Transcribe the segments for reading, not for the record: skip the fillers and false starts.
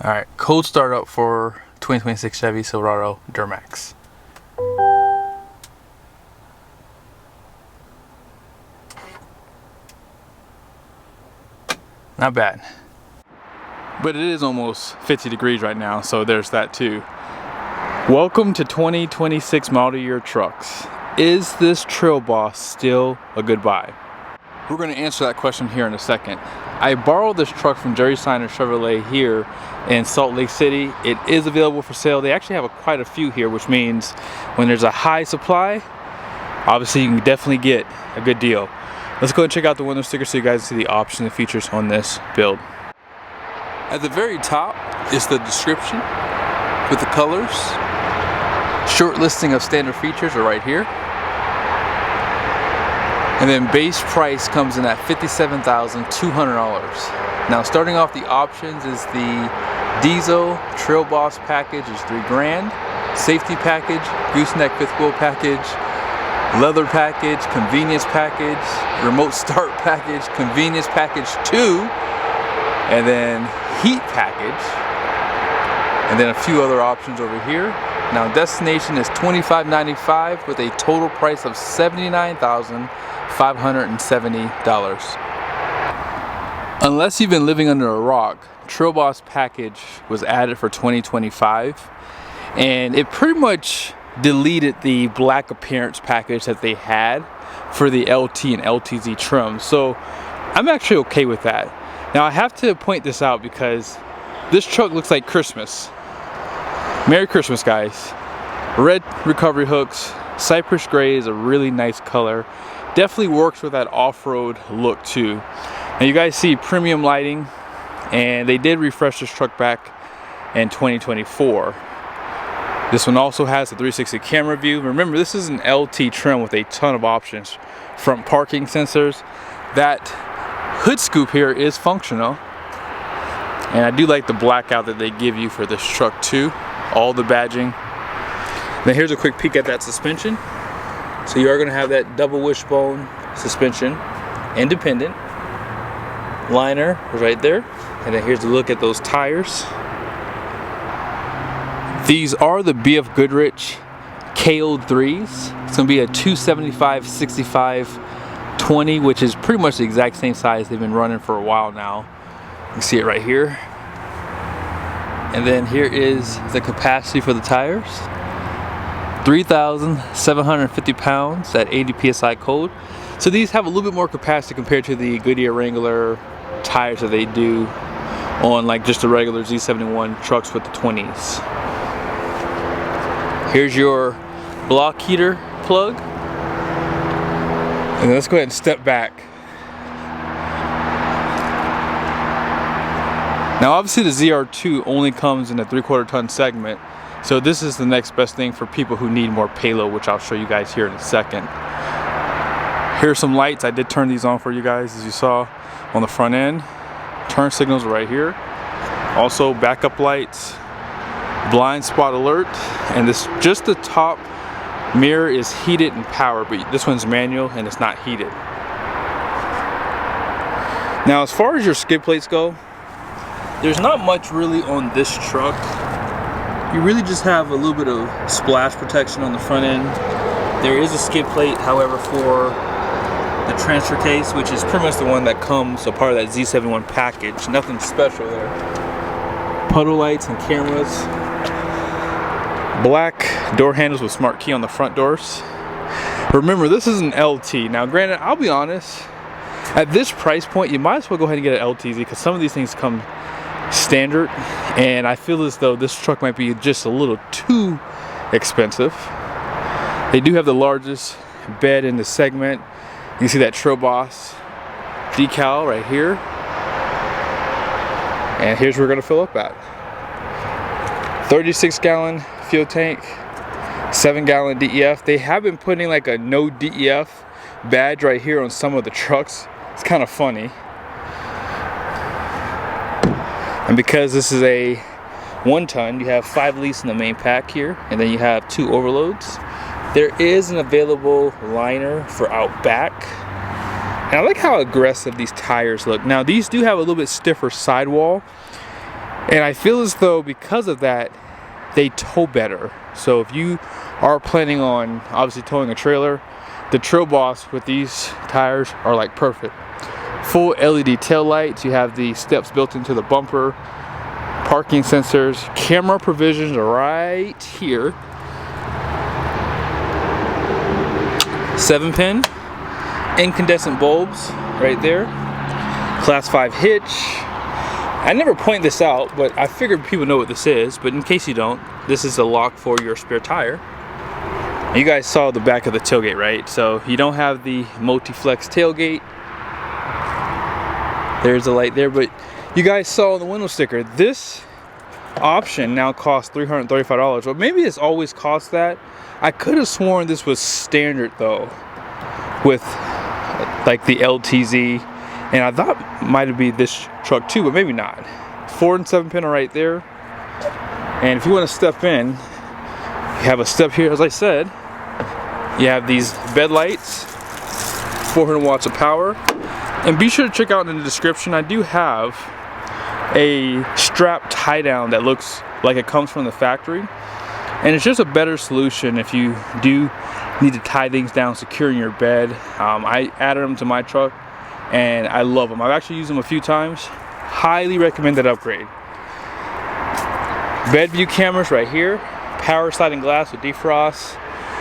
Alright, cold startup for 2026 Chevy Silverado Duramax. Not bad. But it is almost 50 degrees right now, so there's that too. Welcome to 2026 model year trucks. Is this Trail Boss still a good buy? We're going to answer that question here in a second. I borrowed this truck from Seiner Chevrolet here in Salt Lake City. It is available for sale. They actually have quite a few here, which means when there's a high supply, obviously you can definitely get a good deal. Let's go and check out the window sticker so you guys see the options and features on this build. At the very top is the description with the colors. Short listing of standard features are right here. And then base price comes in at $57,200. Now starting off the options is the diesel Trail Boss package is $3,000. Safety package, Gooseneck 5th wheel package, leather package, convenience package, remote start package, convenience package 2, and then heat package, and then a few other options over here. Now destination is $25.95 with a total price of $79,570. Unless you've been living under a rock, Trail Boss package was added for 2025, and it pretty much deleted the black appearance package that they had for the LT and LTZ trim. So I'm actually okay with that. Now I have to point this out because this truck looks like Christmas. Merry Christmas, guys. Red recovery hooks, cypress gray is a really nice color. Definitely works with that off-road look too. Now you guys see premium lighting, and they did refresh this truck back in 2024. This one also has a 360 camera view. Remember, this is an LT trim with a ton of options. Front parking sensors. That hood scoop here is functional. And I do like the blackout that they give you for this truck too. All the badging. Now here's a quick peek at that suspension. So you are going to have that double wishbone suspension, independent. Liner right there. And then here's a look at those tires. These are the BFGoodrich KO3s. It's going to be a 275, 65, 20, which is pretty much the exact same size they've been running for a while now. You can see it right here. And then here is the capacity for the tires. 3,750 pounds at 80 psi cold. So these have a little bit more capacity compared to the Goodyear Wrangler tires that they do on like just the regular Z71 trucks with the 20s. Here's your block heater plug. And then let's go ahead and step back. Now obviously the ZR2 only comes in a 3/4 ton segment. So this is the next best thing for people who need more payload, which I'll show you guys here in a second. Here's some lights. I did turn these on for you guys, as you saw on the front end. Turn signals right here. Also backup lights, blind spot alert, and this just the top mirror is heated and powered, but this one's manual and it's not heated. Now as far as your skid plates go, there's not much really on this truck. You really just have a little bit of splash protection on the front end. There is a skid plate, however, for the transfer case, which is pretty much the one that comes a part of that Z71 package. Nothing special there. Puddle lights and cameras. Black door handles with smart key on the front doors. Remember, this is an LT. Now granted, I'll be honest, at this price point you might as well go ahead and get an LTZ because some of these things come standard, and I feel as though this truck might be just a little too expensive. They do have the largest bed in the segment. You can see that Trail Boss decal right here, and here's where we're going to fill up at. 36-gallon fuel tank, 7-gallon DEF. They have been putting like a no DEF badge right here on some of the trucks. It's kind of funny. And because this is a 1-ton, you have 5 lease in the main pack here, and then you have 2 overloads. There is an available liner for out back. And I like how aggressive these tires look. Now these do have a little bit stiffer sidewall, And I feel as though because of that, they tow better. So if you are planning on obviously towing a trailer, the Trail Boss with these tires are like perfect. Full LED tail lights, you have the steps built into the bumper, parking sensors, camera provisions right here, 7-pin incandescent bulbs right there, class 5 hitch. I never point this out, but I figured people know what this is, but in case you don't, this is a lock for your spare tire. You guys saw the back of the tailgate, right? So you don't have the multi-flex tailgate. There's a light there, but you guys saw the window sticker. This option now costs $335, but maybe it's always cost that. I could have sworn this was standard though, with like the LTZ. And I thought it might be this truck too, but maybe not. 4 and 7-pin are right there. And if you want to step in, you have a step here, as I said. You have these bed lights, 400 watts of power. And be sure to check out in the description, I do have a strap tie down that looks like it comes from the factory. And it's just a better solution if you do need to tie things down secure in your bed. I added them to my truck, and I love them. I've actually used them a few times. Highly recommend that upgrade. Bed view cameras right here. Power sliding glass with defrost.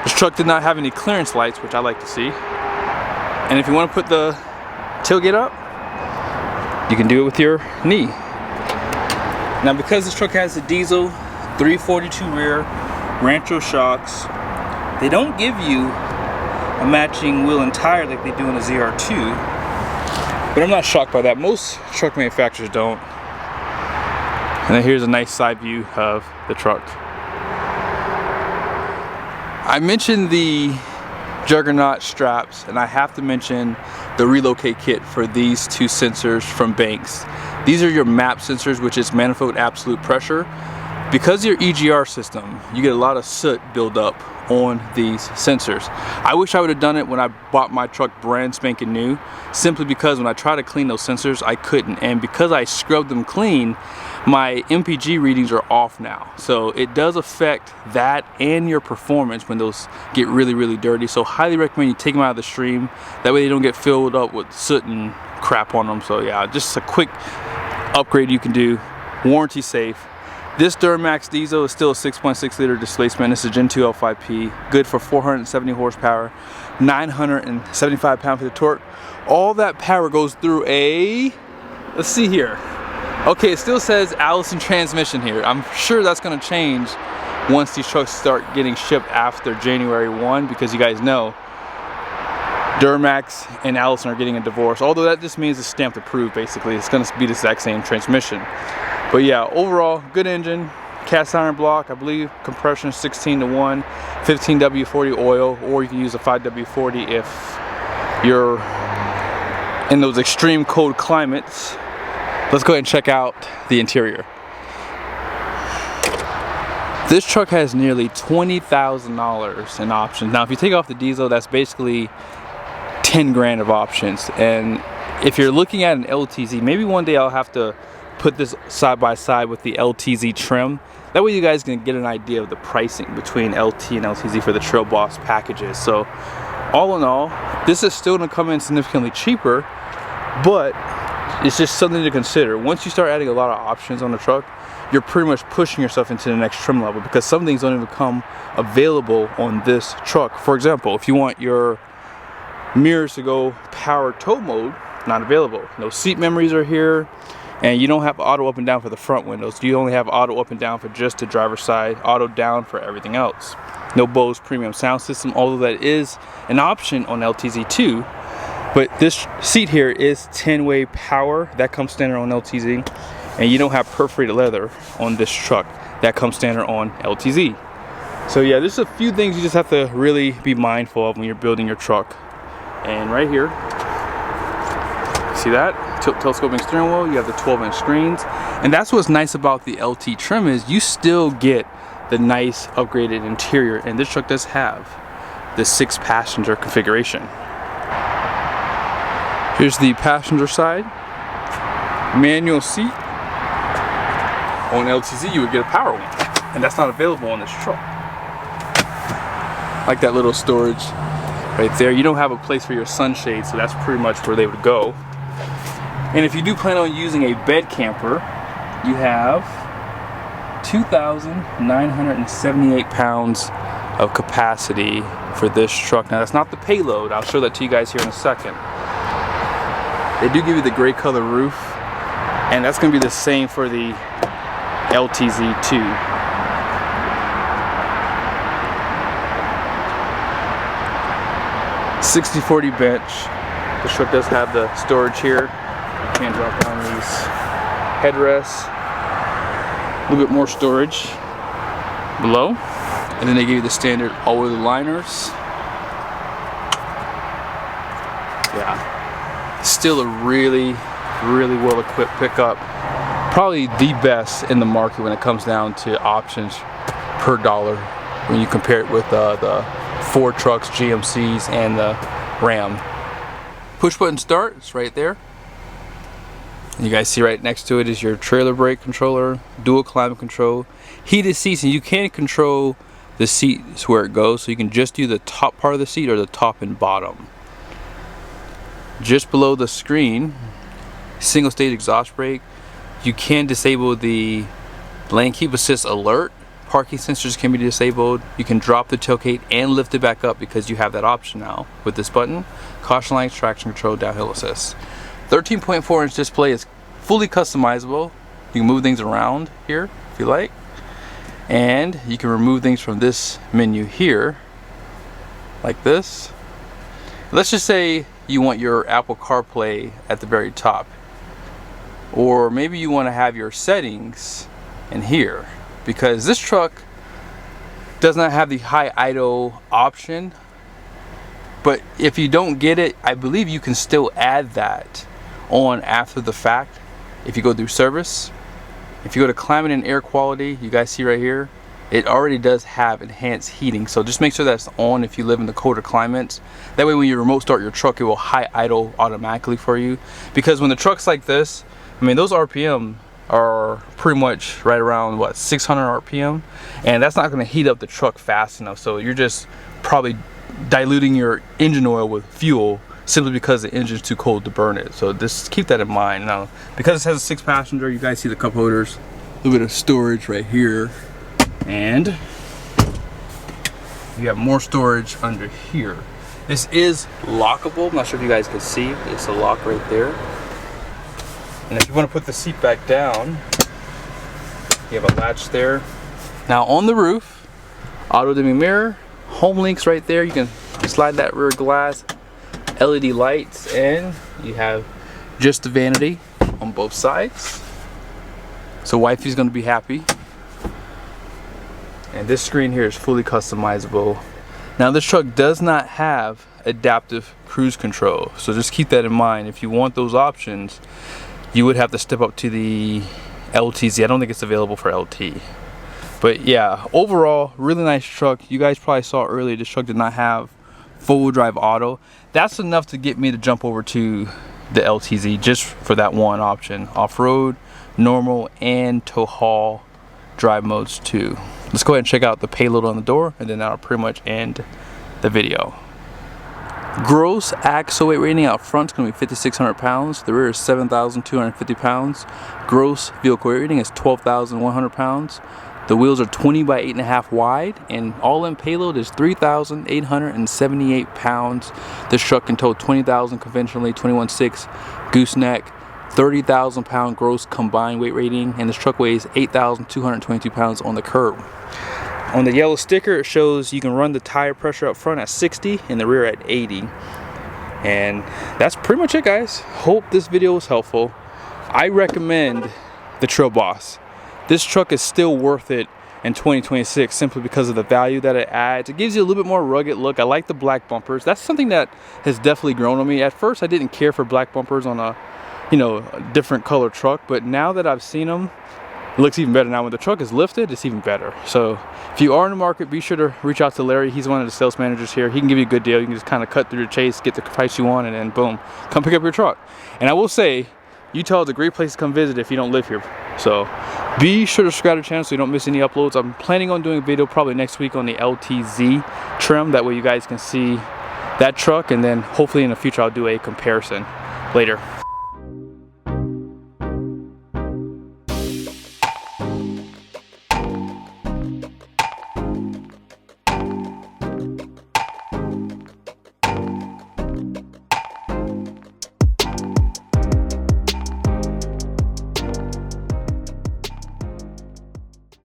This truck did not have any clearance lights, which I like to see. And if you want to put the tailgate up, you can do it with your knee. Now because this truck has a diesel 342 rear, Rancho shocks, they don't give you a matching wheel and tire like they do in a ZR2. But I'm not shocked by that. Most truck manufacturers don't. And then here's a nice side view of the truck. I mentioned the Juggernaut straps, and I have to mention the relocate kit for these two sensors from Banks. These are your MAP sensors, which is manifold absolute pressure. Because of your EGR system, you get a lot of soot buildup on these sensors. I wish I would have done it when I bought my truck brand spanking new, simply because when I try to clean those sensors, I couldn't. And because I scrubbed them clean, my MPG readings are off now. So it does affect that and your performance when those get really, really dirty. So highly recommend you take them out of the stream. That way they don't get filled up with soot and crap on them. So yeah, just a quick upgrade you can do, warranty safe. This Duramax diesel is still a 6.6 liter displacement. This is Gen 2 L5P, good for 470 horsepower, 975 pound-feet of torque. All that power goes through a, let's see here. Okay, it still says Allison transmission here. I'm sure that's gonna change once these trucks start getting shipped after January 1, because you guys know Duramax and Allison are getting a divorce. Although that just means it's stamped approved basically. It's gonna be the exact same transmission. But yeah, overall, good engine, cast iron block, I believe compression 16:1, 15W40 oil, or you can use a 5W40 if you're in those extreme cold climates. Let's go ahead and check out the interior. This truck has nearly $20,000 in options. Now, if you take off the diesel, that's basically 10 grand of options. And if you're looking at an LTZ, maybe one day I'll have to put this side by side with the LTZ trim. That way you guys can get an idea of the pricing between LT and LTZ for the Trail Boss packages. So all in all, this is still gonna come in significantly cheaper, but it's just something to consider. Once you start adding a lot of options on the truck, you're pretty much pushing yourself into the next trim level, because some things don't even come available on this truck. For example, if you want your mirrors to go power tow mode, not available. No seat memories are here. And you don't have auto up and down for the front windows. You only have auto up and down for just the driver's side, auto down for everything else. No Bose premium sound system, although that is an option on LTZ2. But this seat here is 10-way power. That comes standard on LTZ. And you don't have perforated leather on this truck. That comes standard on LTZ. So yeah, there's a few things you just have to really be mindful of when you're building your truck. And right here, see that? Telescoping steering wheel, you have the 12-inch screens. And that's what's nice about the LT trim, is you still get the nice upgraded interior. And this truck does have the 6-passenger configuration. Here's the passenger side. Manual seat. on LTZ you would get a power one, and that's not available on this truck. Like that little storage right there. You don't have a place for your sunshade, so that's pretty much where they would go. And if you do plan on using a bed camper, you have 2,978 pounds of capacity for this truck. Now that's not the Payload. I'll show that to you guys here in a second. They do give you the gray color roof, and that's going to be the same for the LTZ too. 60/40 bench. The truck does have the storage here. You can drop down these headrests. A little bit more storage below. And then they give you the standard all-weather liners. Yeah. Still a really well-equipped pickup. Probably the best in the market when it comes down to options per dollar when you compare it with the Ford trucks, GMCs, and the Ram. Push button start, it's right there. You guys see right next to it is your trailer brake controller, dual climate control, heated seats, and you can control the seats where it goes, so you can just do the top part of the seat or the top and bottom. Just below the screen, single stage exhaust brake. You can disable the lane keep assist alert. Parking sensors can be disabled. You can drop the tailgate and lift it back up because you have that option now with this button. Caution lights, traction control, downhill assist. 13.4-inch display is fully customizable. You can move things around here if you like. And you can remove things from this menu here, like this. Let's just say you want your Apple CarPlay at the very top. Or maybe you want to have your settings in here, because this truck does not have the high idle option. But if you don't get it, I believe you can still add that on after the fact if you go through service. If you go to climate and air quality, you guys see right here, it already does have enhanced heating. So just make sure that's on if you live in the colder climates. That way when you remote start your truck, it will high idle automatically for you. Because when the truck's like this, I mean, those RPM are pretty much right around, what, 600 RPM? And that's not gonna heat up the truck fast enough. So you're just probably diluting your engine oil with fuel simply because the engine's too cold to burn it. So just keep that in mind. Now, because it has a 6-passenger, you guys see the cup holders, a little bit of storage right here, and you have more storage under here. This is lockable. I'm not sure if you guys can see. It's a lock right there. And if you want to put the seat back down, you have a latch there. Now on the roof, auto dimming mirror, home links right there. You can slide that rear glass, LED lights, and you have just the vanity on both sides. So wifey's gonna be happy. And this screen here is fully customizable. Now this truck does not have adaptive cruise control, so just keep that in mind. If you want those options, you would have to step up to the LTZ. I don't think it's available for LT. But yeah, overall, really nice truck. You guys probably saw earlier, this truck did not have full drive auto. That's enough to get me to jump over to the LTZ just for that one option. Off-road, normal, and tow haul drive modes too. Let's go ahead and check out the Payload on the door, and then that'll pretty much end the video. Gross axle weight rating out front is going to be 5,600 pounds. The rear is 7,250 pounds. Gross vehicle weight rating is 12,100 pounds. The wheels are 20 by 8.5 wide, and all-in payload is 3,878 pounds. This truck can tow 20,000 conventionally, 21.6 gooseneck, 30,000 pound gross combined weight rating, and this truck weighs 8,222 pounds on the curb. On the yellow sticker, it shows you can run the tire pressure up front at 60 and the rear at 80. And that's pretty much it, guys. Hope this video was helpful. I recommend the Trail Boss. This truck is still worth it in 2026 simply because of the value that it adds. It gives you a little bit more rugged look. I like the black bumpers. That's something that has definitely grown on me. At first, I didn't care for black bumpers on a different color truck, but now that I've seen them, it looks even better. Now when the truck is lifted, it's even better. So if you are in the market, be sure to reach out to Larry. He's one of the sales managers here. He can give you a good deal. You can just kind of cut through the chase, get the price you want, and then boom, come pick up your truck. And I will say, Utah is a great place to come visit if you don't live here. So Be sure to subscribe to the channel so you don't miss any uploads. I'm planning on doing a video probably next week on the LTZ trim. That way you guys can see that truck, and then hopefully in the future I'll do a comparison later.